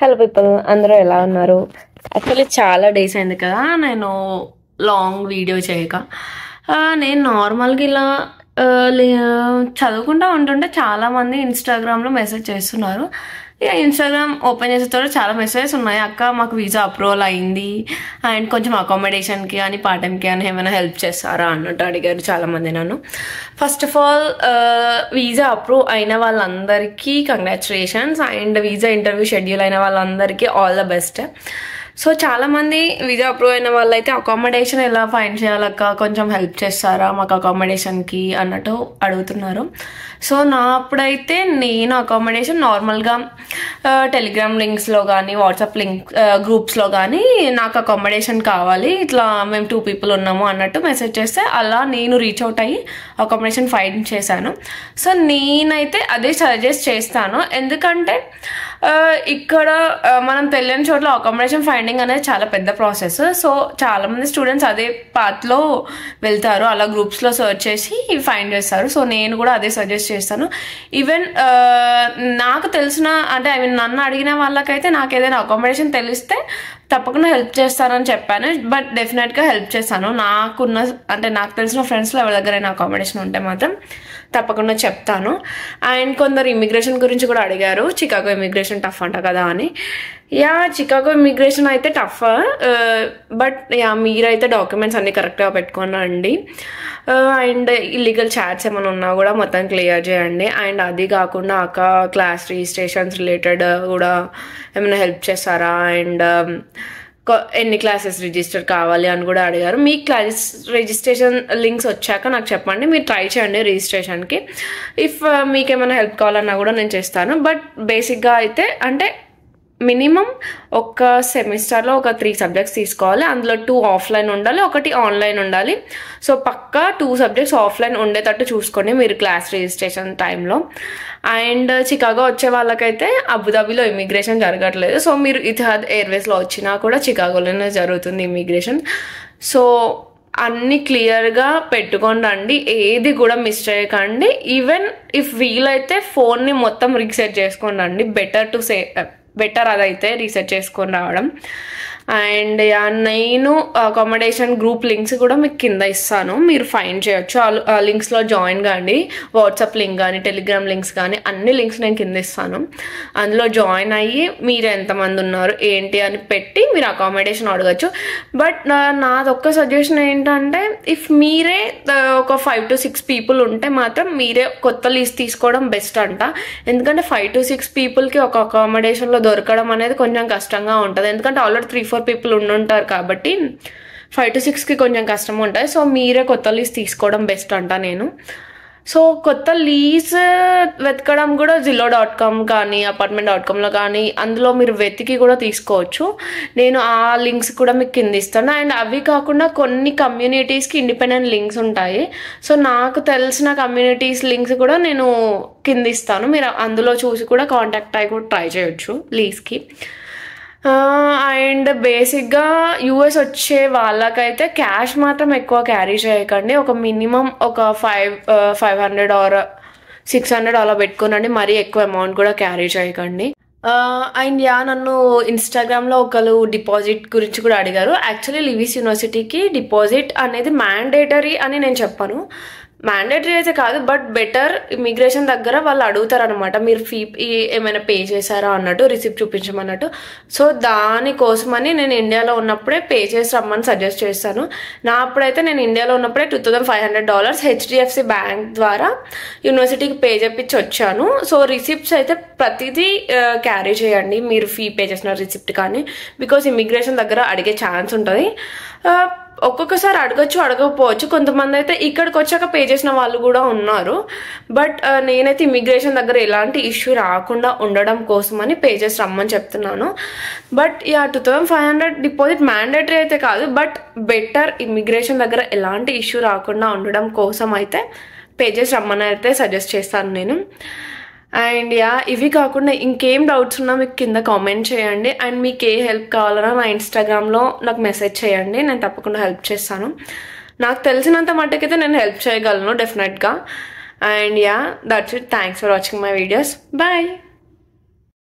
Hello people, అందరూ ఎలా ఉన్నారు? యాక్చువల్లీ చాలా డేస్ అయింది కదా నేను లాంగ్ వీడియో చేయక. నేను నార్మల్గా ఇలా చదువుకుంటూ ఉంటుంటే చాలామంది ఇన్స్టాగ్రామ్లో మెసేజ్ చేస్తున్నారు. ఇక ఇన్స్టాగ్రామ్ ఓపెన్ చేసే తర్వాత చాలా మెసేజెస్ ఉన్నాయి. అక్క మాకు వీసా అప్రూవల్ అయింది అండ్ కొంచెం అకామిడేషన్కి కానీ పార్ట్ టైంకి కానీ ఏమైనా హెల్ప్ చేస్తారా అన్నట్టు అడిగారు చాలామంది నన్ను. First of all visa approve అయిన వాళ్ళందరికీ congratulations and visa interview schedule అయిన వాళ్ళందరికీ ఆల్ ద బెస్ట్. సో చాలామంది వీసా అప్రూవ్ అయిన వాళ్ళైతే అకామిడేషన్ ఎలా ఫైండ్ చేయాలక్క, కొంచెం హెల్ప్ చేస్తారా మాకు అకామిడేషన్కి అన్నట్టు అడుగుతున్నారు. సో నా అప్పుడైతే నేను అకామిడేషన్ నార్మల్గా టెలిగ్రామ్ లింక్స్లో కానీ వాట్సాప్ గ్రూప్స్లో కానీ నాకు అకామిడేషన్ కావాలి, ఇట్లా మేము 2 people ఉన్నాము అన్నట్టు మెసేజ్ చేస్తే అలా నేను రీచ్ అవుట్ అయ్యి అకామిడేషన్ ఫైండ్ చేశాను. సో నేనైతే అదే సజెస్ట్ చేస్తాను. ఎందుకంటే ఇక్కడ మనం తెలియని చోట్ల అకామిడేషన్ ఫైండింగ్ అనేది చాలా పెద్ద ప్రాసెస్. సో చాలామంది స్టూడెంట్స్ అదే పాత్లో వెళ్తారు, అలా గ్రూప్స్లో సర్చ్ చేసి ఫైండ్ చేస్తారు. సో నేను కూడా అదే సజెస్ట్ చేస్తాను. ఈవెన్ నాకు తెలిసిన అంటే నన్ను అడిగిన వాళ్ళకైతే నాకు ఏదైనా అకామిడేషన్ తెలిస్తే తప్పకుండా హెల్ప్ చేస్తానని చెప్పాను. బట్ డెఫినెట్గా హెల్ప్ చేస్తాను. నాకు తెలిసిన ఫ్రెండ్స్లో ఎవరి దగ్గరైనా అకామిడేషన్ ఉంటే మాత్రం తప్పకుండా చెప్తాను. అండ్ కొందరు ఇమిగ్రేషన్ గురించి కూడా అడిగారు, చికాగో ఇమిగ్రేషన్ టఫ్ అంట కదా అని. చికాగో ఇమిగ్రేషన్ అయితే టఫ్, బట్ మీరైతే డాక్యుమెంట్స్ అన్నీ కరెక్ట్గా పెట్టుకోనండి. అండ్ ఇల్లీగల్ చాట్స్ ఏమైనా ఉన్నా కూడా మొత్తం క్లియర్ చేయండి. అండ్ అది కాకుండా క్లాస్ రిజిస్ట్రేషన్స్ రిలేటెడ్ కూడా ఏమైనా హెల్ప్ చేస్తారా, అండ్ ఎన్ని క్లాసెస్ రిజిస్టర్ కావాలి అని కూడా అడిగారు. మీ క్లాస్ రిజిస్ట్రేషన్ లింక్స్ వచ్చాక నాకు చెప్పండి, మీరు ట్రై చేయండి రిజిస్ట్రేషన్కి. ఇఫ్ మీకు ఏమైనా హెల్ప్ కావాలన్నా కూడా నేను చేస్తాను. బట్ బేసిక్గా అయితే అంటే మినిమం ఒక సెమిస్టర్లో ఒక 3 subjects తీసుకోవాలి. అందులో 2 ఆఫ్లైన్ ఉండాలి, 1 ఆన్లైన్ ఉండాలి. సో పక్కా 2 subjects ఆఫ్లైన్ ఉండేటట్టు చూసుకోండి మీరు క్లాస్ రిజిస్ట్రేషన్ టైంలో. అండ్ చికాగో వచ్చే వాళ్ళకైతే అబుదాబిలో ఇమిగ్రేషన్ జరగట్లేదు. సో మీరు ఇతిహాద్ ఎయిర్వేస్లో వచ్చినా కూడా చికాగోలోనే జరుగుతుంది ఇమిగ్రేషన్. సో అన్నీ క్లియర్గా పెట్టుకొని రండి, ఏది కూడా మిస్ చేయకండి. ఈవెన్ ఇఫ్ వీలైతే ఫోన్ని మొత్తం రీసెట్ చేసుకొని రండి. బెటర్ అదైతే రీసెర్చ్ చేసుకొని రావడం. అండ్ నేను అకామిడేషన్ గ్రూప్ లింక్స్ కూడా మీకు కింద ఇస్తాను, మీరు ఫైండ్ చేయొచ్చు. ఆ లింక్స్లో జాయిన్ కాండి. వాట్సాప్ లింక్ కానీ టెలిగ్రామ్ లింక్స్ కానీ అన్ని లింక్స్ నేను కింద ఇస్తాను. అందులో జాయిన్ అయ్యి మీరు ఎంతమంది ఉన్నారు ఏంటి అని పెట్టి మీరు అకామిడేషన్ అడగచ్చు. బట్ నాదొక్క సజెషన్ ఏంటంటే ఇఫ్ మీరే ఒక 5 to 6 people ఉంటే మాత్రం మీరే కొత్త లీజ్ తీసుకోవడం బెస్ట్ అంట. ఎందుకంటే 5 to 6 peopleకి ఒక అకామిడేషన్లో దొరకడం అనేది కొంచెం కష్టంగా ఉంటుంది. ఎందుకంటే ఆల్రెడీ 3-4 people ఉండుంటారు కాబట్టి 5 to 6కి కొంచెం కష్టం ఉంటుంది. సో మీరే కొత్త లీజ్ తీసుకోవడం బెస్ట్ అంట నేను. సో కొత్త లీజ్ వెతకడం కూడా zillow.com కానీ apartment.comలో కానీ అందులో మీరు వెతికి కూడా తీసుకోవచ్చు. నేను ఆ లింక్స్ కూడా మీకు కింద ఇస్తాను. అండ్ అవి కాకుండా కొన్ని కమ్యూనిటీస్కి ఇండిపెండెంట్ లింక్స్ ఉంటాయి. సో నాకు తెలిసిన కమ్యూనిటీస్ లింక్స్ కూడా నేను కింద ఇస్తాను, మీరు అందులో చూసి కూడా కాంటాక్ట్ అయ్యి కూడా ట్రై చేయొచ్చు లీజ్కి. అండ్ బేసిక్గా యూఎస్ వచ్చే వాళ్ళకైతే క్యాష్ మాత్రం ఎక్కువ క్యారీ చేయకండి. ఒక మినిమం ఒక 500 or 600 అలా పెట్టుకోనండి, మరీ ఎక్కువ అమౌంట్ కూడా క్యారీ చేయకండి. అండ్ నన్ను ఇన్స్టాగ్రామ్లో ఒకరు డిపాజిట్ గురించి కూడా అడిగారు. యాక్చువల్లీ లివిస్ యూనివర్సిటీకి డిపాజిట్ అనేది మ్యాండేటరీ అని నేను చెప్పాను. మ్యాండేటరీ అయితే కాదు, బట్ బెటర్ ఇమిగ్రేషన్ దగ్గర వాళ్ళు అడుగుతారు అనమాట, మీరు ఫీ ఏమైనా పే చేశారా అన్నట్టు, రిసిప్ట్ చూపించమన్నట్టు. సో దానికోసమని నేను ఇండియాలో ఉన్నప్పుడే పే చేసి రమ్మని సజెస్ట్ చేస్తాను. అప్పుడైతే నేను ఇండియాలో ఉన్నప్పుడే $2,500 హెచ్డిఎఫ్సి బ్యాంక్ ద్వారా యూనివర్సిటీకి పే చేపించి వచ్చాను. సో రిసిప్ట్స్ అయితే ప్రతిదీ క్యారీ చేయండి, మీరు ఫీ పే చేసిన రిసిప్ట్ కానీ, బికాస్ ఇమిగ్రేషన్ దగ్గర అడిగే ఛాన్స్ ఉంటుంది. ఒక్కొక్కసారి అడగకపోవచ్చు. కొంతమంది అయితే ఇక్కడికి వచ్చాక పే చేసిన వాళ్ళు కూడా ఉన్నారు. బట్ నేనైతే ఇమిగ్రేషన్ దగ్గర ఎలాంటి ఇష్యూ రాకుండా ఉండడం కోసమని పే చేసి రమ్మని చెప్తున్నాను. బట్ 2,500 డిపాజిట్ మ్యాండేటరీ అయితే కాదు, బట్ బెటర్ ఇమిగ్రేషన్ దగ్గర ఎలాంటి ఇష్యూ రాకుండా ఉండడం కోసం అయితే పే చేసి రమ్మని అయితే సజెస్ట్ చేస్తాను నేను. అండ్ ఇవి కాకుండా ఇంకేం డౌట్స్ ఉన్నా మీకు కింద కామెంట్ చేయండి. అండ్ మీకు ఏ హెల్ప్ కావాలన్నా నా ఇన్స్టాగ్రామ్లో నాకు మెసేజ్ చేయండి, నేను తప్పకుండా హెల్ప్ చేస్తాను. నాకు తెలిసినంత మట్టుకైతే నేను హెల్ప్ చేయగలను డెఫినెట్గా. And that's it. Thanks for watching my videos. Bye.